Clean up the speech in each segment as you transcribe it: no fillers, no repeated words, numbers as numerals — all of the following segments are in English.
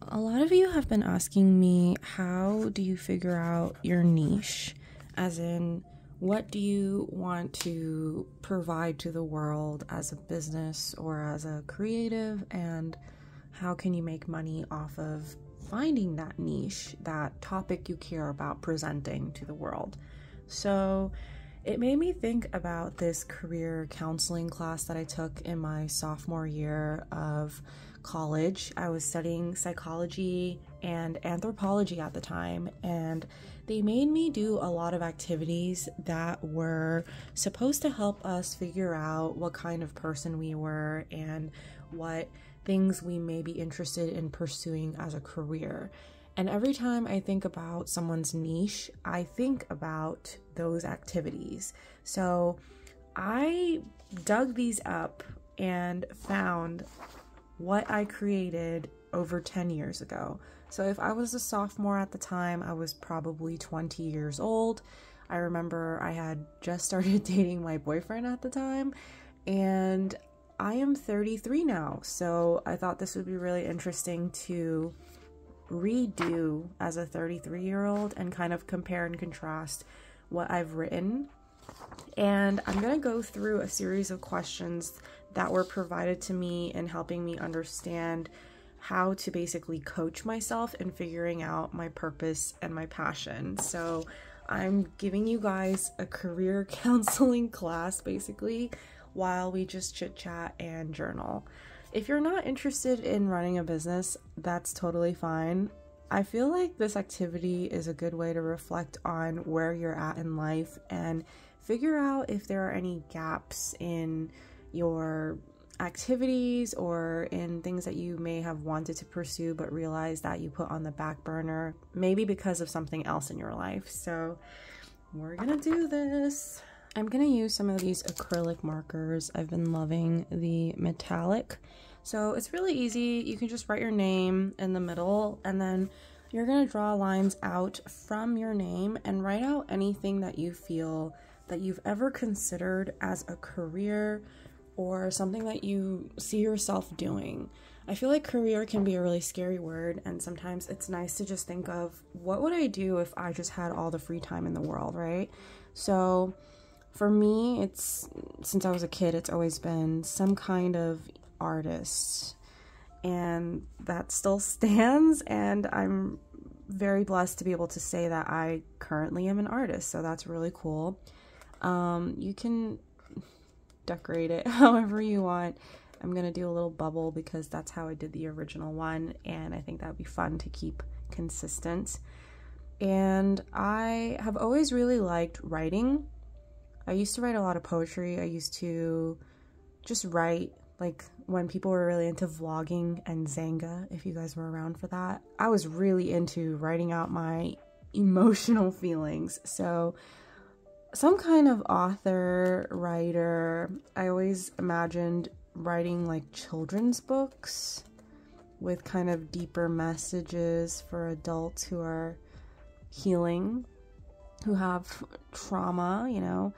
A lot of you have been asking me, how do you figure out your niche? As in, what do you want to provide to the world as a business or as a creative, and how can you make money off of finding that niche, that topic you care about presenting to the world? So it made me think about this career counseling class that I took in my sophomore year of college. I was studying psychology and anthropology at the time, and they made me do a lot of activities that were supposed to help us figure out what kind of person we were and what things we may be interested in pursuing as a career. And every time I think about someone's niche, I think about those activities. So I dug these up and found what I created over 10 years ago. So if I was a sophomore at the time, I was probably 20 years old. I remember I had just started dating my boyfriend at the time, and I am 33 now. So I thought this would be really interesting to redo as a 33-year-old and kind of compare and contrast what I've written. And I'm going to go through a series of questions that were provided to me in helping me understand how to basically coach myself in figuring out my purpose and my passion. So I'm giving you guys a career counseling class basically while we just chit chat and journal. If you're not interested in running a business, that's totally fine. I feel like this activity is a good way to reflect on where you're at in life and figure out if there are any gaps in your activities or in things that you may have wanted to pursue but realize that you put on the back burner, maybe because of something else in your life. So we're gonna do this. I'm gonna use some of these acrylic markers. I've been loving the metallic. So it's really easy. You can just write your name in the middle, and then you're gonna draw lines out from your name and write out anything that you feel that you've ever considered as a career or something that you see yourself doing. I feel like career can be a really scary word, and sometimes it's nice to just think of, what would I do if I just had all the free time in the world, right? So for me, since I was a kid, it's always been some kind of artist, and that still stands, and I'm very blessed to be able to say that I currently am an artist, so that's really cool. You can decorate it however you want. I'm gonna do a little bubble because that's how I did the original one, and I think that would be fun to keep consistent. And I have always really liked writing. I used to write a lot of poetry. I used to just write, like when people were really into vlogging and Xanga, if you guys were around for that. I was really into writing out my emotional feelings. So some kind of author, writer. I always imagined writing like children's books with kind of deeper messages for adults who are healing, who have trauma, you know,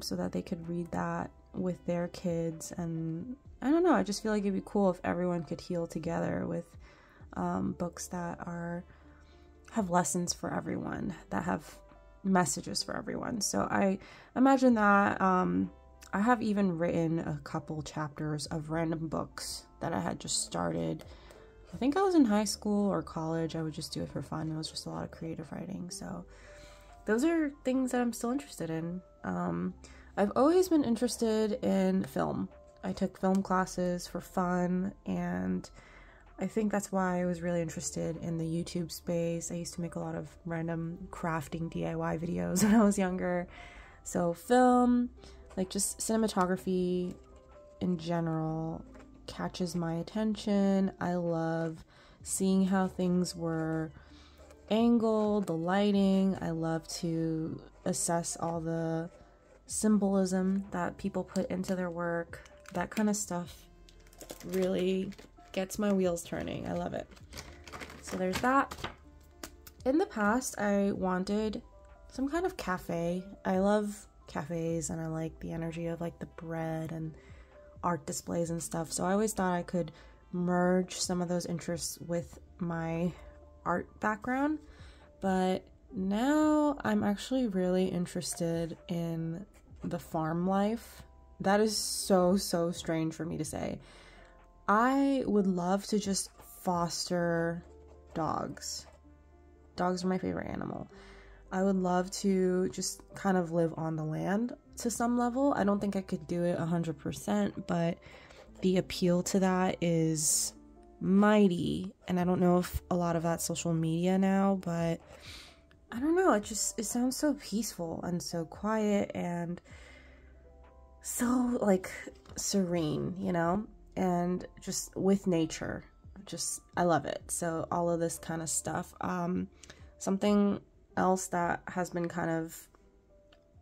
so that they could read that with their kids. And I don't know, I just feel like it'd be cool if everyone could heal together with books that have lessons for everyone, that have messages for everyone. So I imagine that. I have even written a couple chapters of random books that I had just started. I think I was in high school or college. I would just do it for fun. It was just a lot of creative writing. So those are things that I'm still interested in. I've always been interested in film. I took film classes for fun, and I think that's why I was really interested in the YouTube space. I used to make a lot of random crafting DIY videos when I was younger. So film, like just cinematography in general, catches my attention. I love seeing how things were angled, the lighting. I love to assess all the symbolism that people put into their work. That kind of stuff really gets my wheels turning. I love it. So there's that. In the past, I wanted some kind of cafe. I love cafes, and I like the energy of like the bread and art displays and stuff. So I always thought I could merge some of those interests with my art background. But now I'm actually really interested in the farm life. That is so strange for me to say. I would love to just foster dogs. Dogs are my favorite animal. I would love to just kind of live on the land to some level. I don't think I could do it 100%, but the appeal to that is mighty. And I don't know if a lot of that's social media now, but I don't know. It sounds so peaceful and so quiet and so like serene, you know, and just with nature. I love it. So all of this kind of stuff. Something else that has been kind of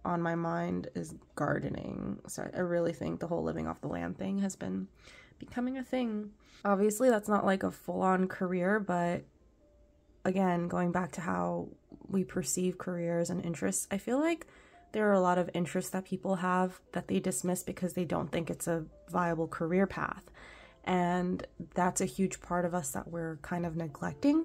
on my mind is gardening. So I really think the whole living off the land thing has been becoming a thing. Obviously, that's not like a full-on career, but again, going back to how we perceive careers and interests, I feel like there are a lot of interests that people have that they dismiss because they don't think it's a viable career path. And that's a huge part of us that we're kind of neglecting.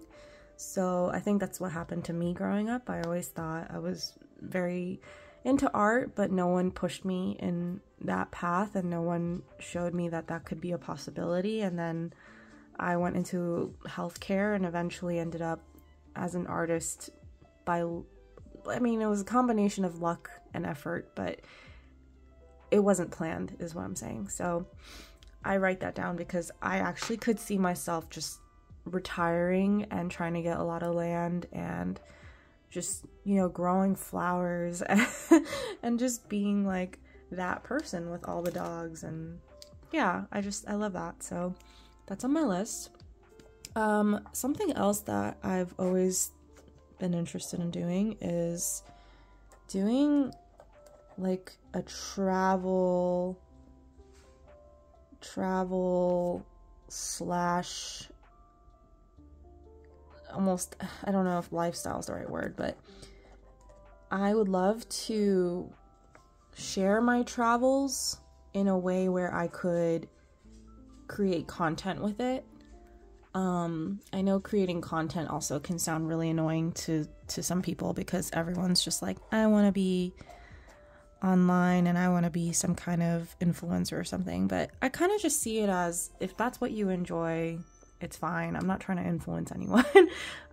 So I think that's what happened to me growing up. I always thought I was very into art, but no one pushed me in that path and no one showed me that that could be a possibility. And then I went into healthcare and eventually ended up as an artist it was a combination of luck and effort, but it wasn't planned is what I'm saying. So I write that down because I actually could see myself just retiring and trying to get a lot of land and just, you know, growing flowers and just being like that person with all the dogs. And yeah, I love that. So that's on my list. Something else that I've always been interested in doing is doing like a travel slash almost, I don't know if lifestyle is the right word, but I would love to share my travels in a way where I could create content with it. I know creating content also can sound really annoying to some people because everyone's just like, I want to be online and I want to be some kind of influencer or something, but I kind of just see it as if that's what you enjoy, it's fine. I'm not trying to influence anyone.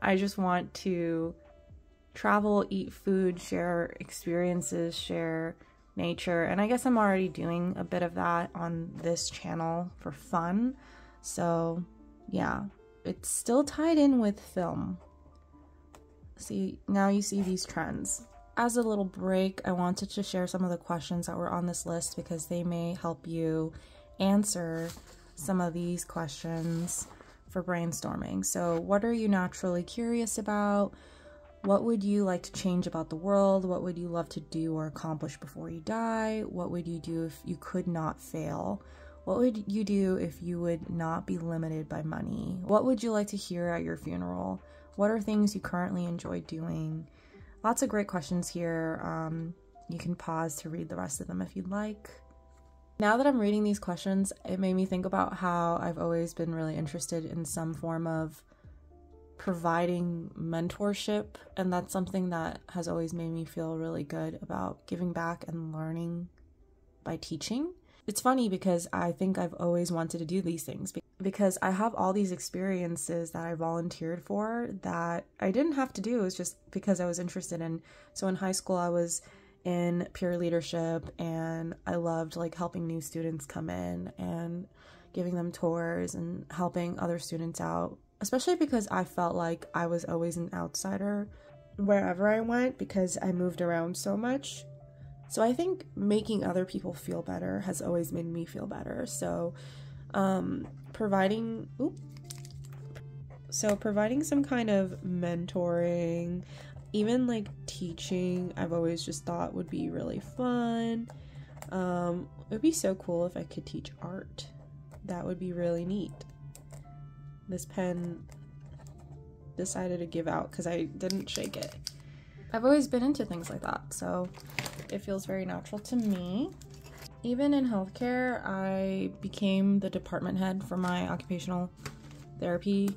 I just want to travel, eat food, share experiences, share nature, and I guess I'm already doing a bit of that on this channel for fun. So yeah, it's still tied in with film. See, now you see these trends. As a little break, I wanted to share some of the questions that were on this list because they may help you answer some of these questions for brainstorming. So what are you naturally curious about? What would you like to change about the world? What would you love to do or accomplish before you die? What would you do if you could not fail? What would you do if you would not be limited by money? What would you like to hear at your funeral? What are things you currently enjoy doing? Lots of great questions here. You can pause to read the rest of them if you'd like. Now that I'm reading these questions, it made me think about how I've always been really interested in some form of providing mentorship, and that's something that has always made me feel really good about giving back and learning by teaching. It's funny because I think I've always wanted to do these things because I have all these experiences that I volunteered for that I didn't have to do. It was just because I was interested in. So in high school, I was in peer leadership and I loved like helping new students come in and giving them tours and helping other students out, especially because I felt like I was always an outsider wherever I went because I moved around so much. So I think making other people feel better has always made me feel better. So providing some kind of mentoring, even like teaching, I've always just thought would be really fun. It would be so cool if I could teach art. That would be really neat. This pen decided to give out because I didn't shake it. I've always been into things like that, so it feels very natural to me. even in healthcare, I became the department head for my occupational therapy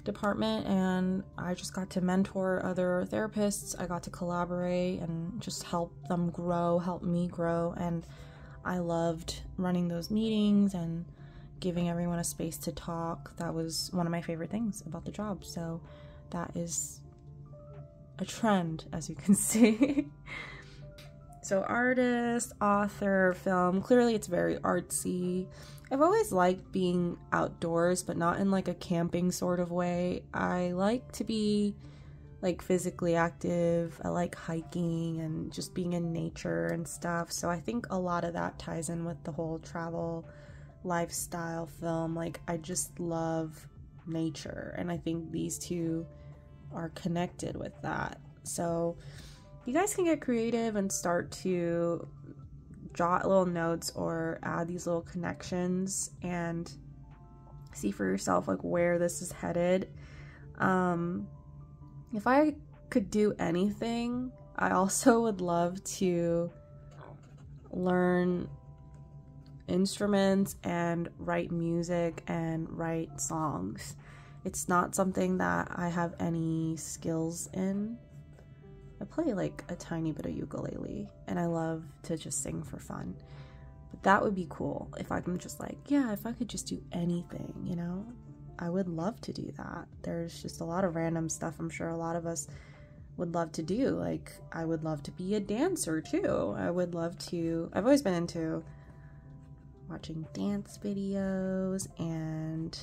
department, and I just got to mentor other therapists. I got to collaborate and just help them grow, help me grow, and I loved running those meetings and giving everyone a space to talk. That was one of my favorite things about the job. So that is a trend, as you can see. So artist, author, film, clearly it's very artsy. I've always liked being outdoors, but not in like a camping sort of way. I like to be like physically active. I like hiking and just being in nature and stuff. So I think a lot of that ties in with the whole travel lifestyle film. Like, I just love nature, and I think these two are connected with that. So you guys can get creative and start to jot little notes or add these little connections and see for yourself like where this is headed. If I could do anything, I also would love to learn instruments and write music and write songs. It's not something that I have any skills in. I play like a tiny bit of ukulele, and I love to just sing for fun. But that would be cool if I can just like, yeah, if I could just do anything, you know? I would love to do that. There's just a lot of random stuff I'm sure a lot of us would love to do. Like, I would love to be a dancer too. I've always been into watching dance videos, and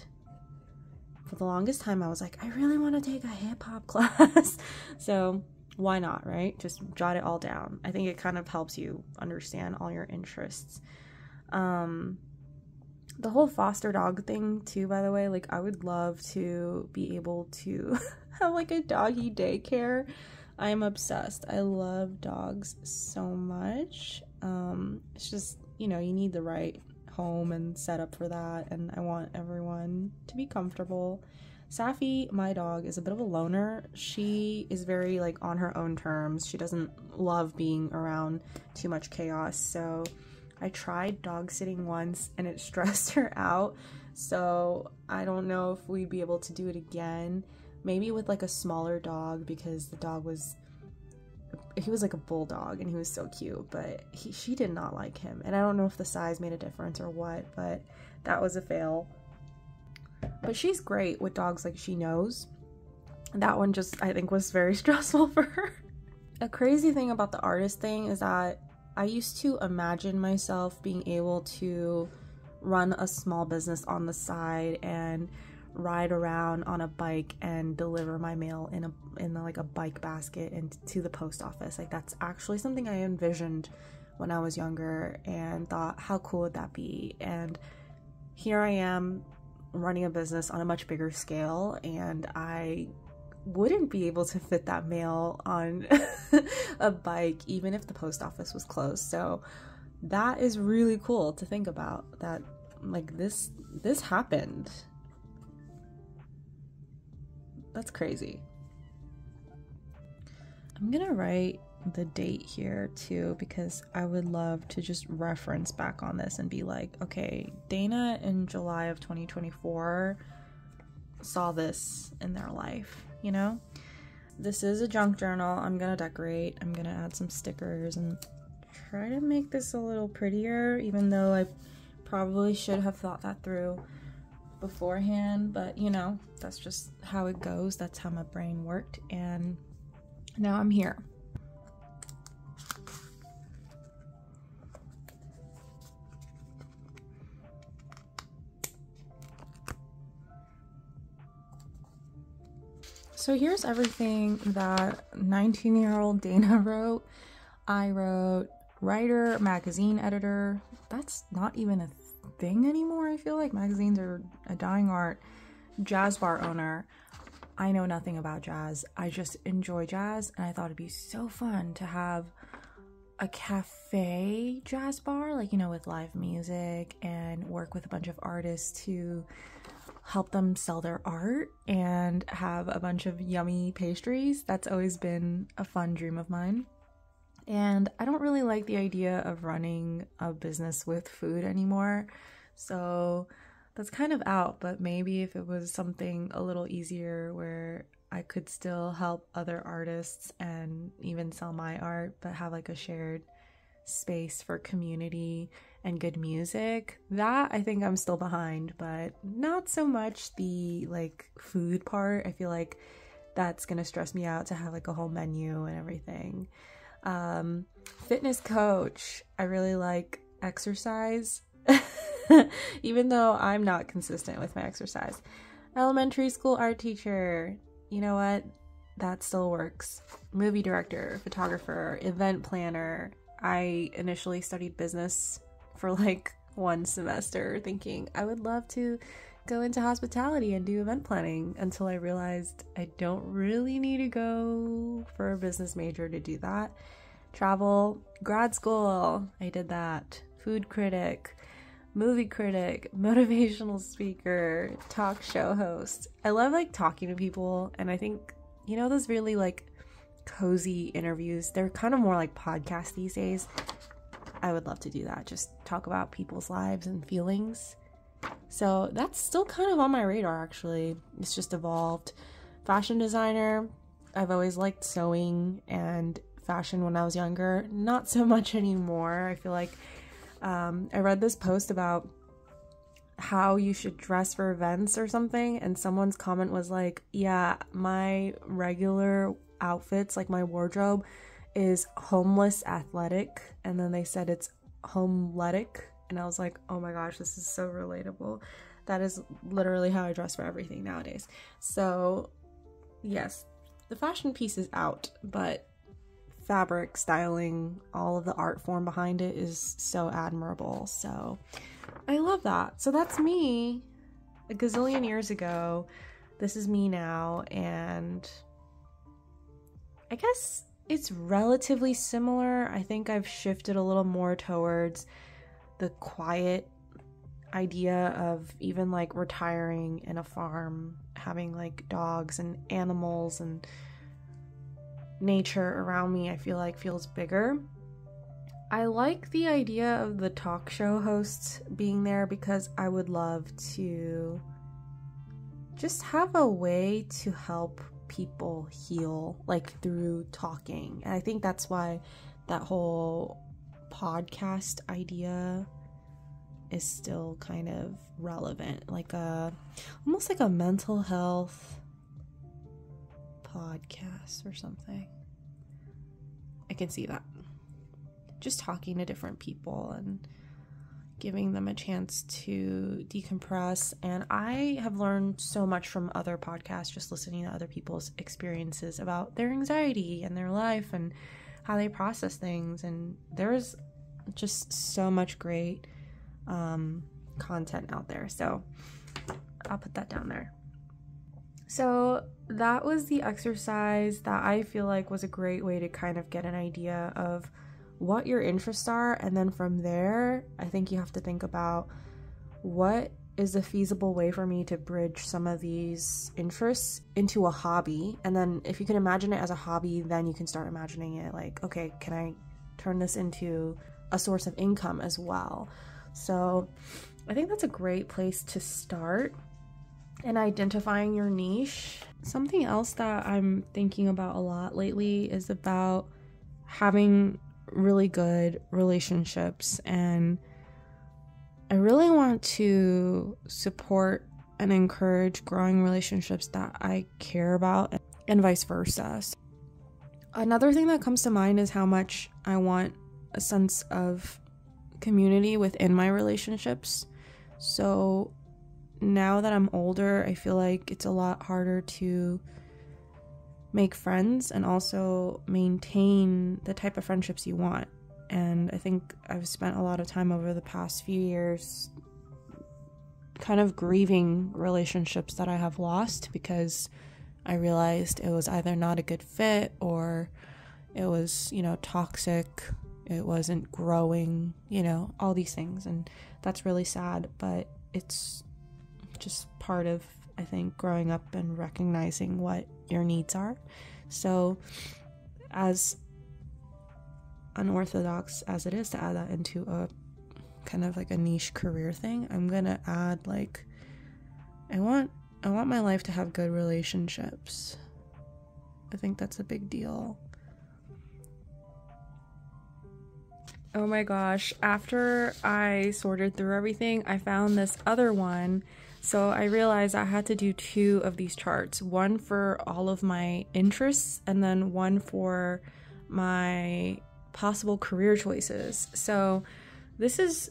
for the longest time I was like, I really want to take a hip-hop class. So why not, right? Just jot it all down. I think it kind of helps you understand all your interests. The whole foster dog thing too, by the way, like, I would love to be able to have like a doggy daycare. I am obsessed. I love dogs so much. It's just, you know, you need the right home and setup for that, and I want everyone to be comfortable. Safi, my dog, is a bit of a loner. She is very like on her own terms. She doesn't love being around too much chaos. So I tried dog sitting once and it stressed her out. So I don't know if we'd be able to do it again. Maybe with like a smaller dog, because the dog was like a bulldog and he was so cute, but she did not like him. And I don't know if the size made a difference or what, but that was a fail. But she's great with dogs, like, she knows. That one just, I think, was very stressful for her. A crazy thing about the artist thing is that I used to imagine myself being able to run a small business on the side and ride around on a bike and deliver my mail in like a bike basket and to the post office. Like, that's actually something I envisioned when I was younger and thought, how cool would that be? And here I am running a business on a much bigger scale, and I wouldn't be able to fit that mail on a bike even if the post office was closed. So that is really cool to think about, that like this happened. That's crazy. I'm gonna write the date here too, because I would love to just reference back on this and be like, okay, Dana in July of 2024 saw this in their life, you know? This is a junk journal. I'm gonna decorate. I'm gonna add some stickers and try to make this a little prettier, even though I probably should have thought that through beforehand, but you know, that's just how it goes. That's how my brain worked, and now I'm here. So here's everything that 19-year-old Dana wrote. I wrote writer, magazine editor. That's not even a thing anymore. I feel like magazines are a dying art. Jazz bar owner. I know nothing about jazz. I just enjoy jazz, and I thought it'd be so fun to have a cafe jazz bar, like, you know, with live music, and work with a bunch of artists to help them sell their art and have a bunch of yummy pastries. That's always been a fun dream of mine. And I don't really like the idea of running a business with food anymore. So that's kind of out, but maybe if it was something a little easier where I could still help other artists and even sell my art, but have like a shared space for community and good music, that I think I'm still behind, but not so much the like food part. I feel like that's gonna stress me out to have like a whole menu and everything. Fitness coach. I really like exercise, even though I'm not consistent with my exercise. Elementary school art teacher. You know what? That still works. Movie director, photographer, event planner. I initially studied business for like one semester thinking I would love to go into hospitality and do event planning, until I realized I don't really need to go for a business major to do that. Travel, grad school, I did that. Food critic, movie critic, motivational speaker, talk show host. I love like talking to people, and I think, you know, those really like cozy interviews, they're kind of more like podcasts these days. I would love to do that, just talk about people's lives and feelings. So that's still kind of on my radar, actually. It's just evolved. Fashion designer. I've always liked sewing and fashion when I was younger. Not so much anymore. I feel like I read this post about how you should dress for events or something, and someone's comment was like, yeah, my regular outfits, like my wardrobe, is homeless athletic, and then they said it's homeletic, and I was like, oh my gosh, this is so relatable. That is literally how I dress for everything nowadays. So yes, the fashion piece is out, but fabric, styling, all of the art form behind it is so admirable. So I love that. So that's me a gazillion years ago. This is me now, and I guess it's relatively similar. I think I've shifted a little more towards the quiet idea of even like retiring in a farm, having like dogs and animals and nature around me. I feel like feels bigger. I like the idea of the talk show hosts being there because I would love to just have a way to help people heal, like through talking. And I think that's why that whole podcast idea is still kind of relevant, like almost like a mental health podcast or something. I can see that. Just talking to different people and giving them a chance to decompress. And I have learned so much from other podcasts, just listening to other people's experiences about their anxiety and their life and how they process things. And there's just so much great content out there. So I'll put that down there. So that was the exercise that I feel like was a great way to kind of get an idea of what your interests are, and then from there I think you have to think about what is a feasible way for me to bridge some of these interests into a hobby. And then if you can imagine it as a hobby, then you can start imagining it like, okay, can I turn this into a source of income as well? So I think that's a great place to start in identifying your niche. Something else that I'm thinking about a lot lately is about having really good relationships, and I really want to support and encourage growing relationships that I care about, and vice versa. Another thing that comes to mind is how much I want a sense of community within my relationships. So now that I'm older, I feel like it's a lot harder to make friends and also maintain the type of friendships you want. And I think I've spent a lot of time over the past few years kind of grieving relationships that I have lost, because I realized it was either not a good fit or it was, toxic, it wasn't growing, all these things. And that's really sad, but it's just part of, I think, growing up and recognizing what your needs are. So as unorthodox as it is to add that into a kind of like a niche career thing, I'm gonna add like, I want my life to have good relationships. I think that's a big deal. Oh my gosh, after I sorted through everything, I found this other one. So I realized I had to do 2 of these charts, one for all of my interests and then one for my possible career choices. So this is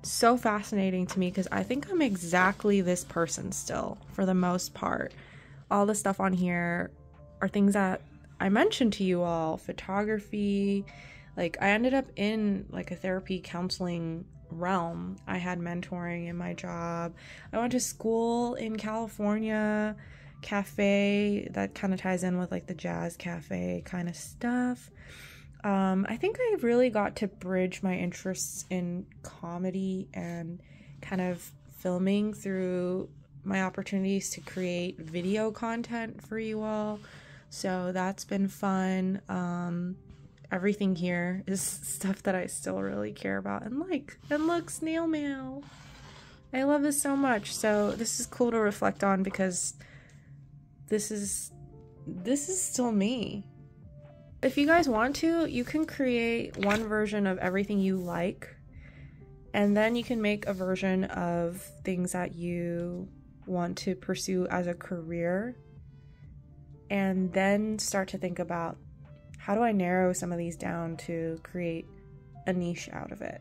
so fascinating to me because I think I'm exactly this person still, for the most part. All the stuff on here are things that I mentioned to you all. Photography, like I ended up in like a therapy counseling realm. I had mentoring in my job. I went to school in California, cafe, that kind of ties in with like the jazz cafe kind of stuff. I think I really got to bridge my interests in comedy and kind of filming through my opportunities to create video content for you all. So that's been fun. Everything here is stuff that I still really care about and like. And look, snail mail. I love this so much. So this is cool to reflect on because this is still me. If you guys want to, you can create one version of everything you like, and then you can make a version of things that you want to pursue as a career, and then start to think about, how do I narrow some of these down to create a niche out of it?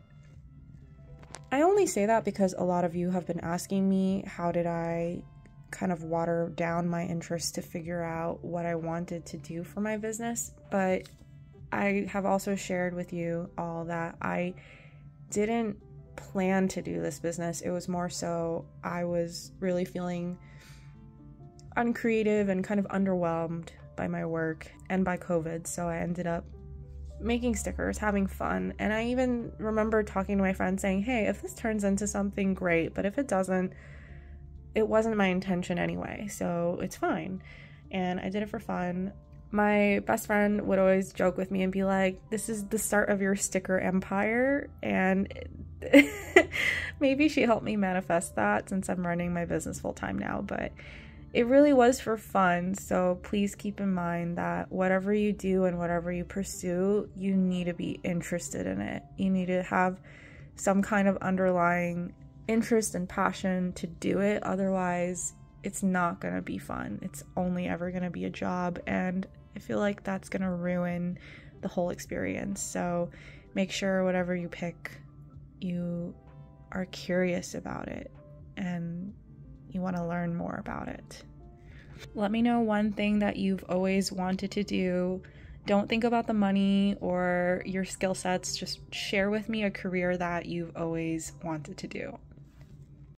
I only say that because a lot of you have been asking me, how did I kind of water down my interest to figure out what I wanted to do for my business. But I have also shared with you all that I didn't plan to do this business. It was more so I was really feeling uncreative and kind of underwhelmed by my work and by COVID. So I ended up making stickers, having fun. And I even remember talking to my friend saying, hey, if this turns into something, great. But if it doesn't, it wasn't my intention anyway, so it's fine. And I did it for fun. My best friend would always joke with me and be like, this is the start of your sticker empire. And maybe she helped me manifest that since I'm running my business full time now, but it really was for fun. So please keep in mind that whatever you do and whatever you pursue, you need to be interested in it. You need to have some kind of underlying interest and passion to do it. Otherwise, it's not gonna be fun. It's only ever gonna be a job, and I feel like that's gonna ruin the whole experience. So make sure whatever you pick, you are curious about it and you want to learn more about it. Let me know one thing that you've always wanted to do. Don't think about the money or your skill sets. Just share with me a career that you've always wanted to do.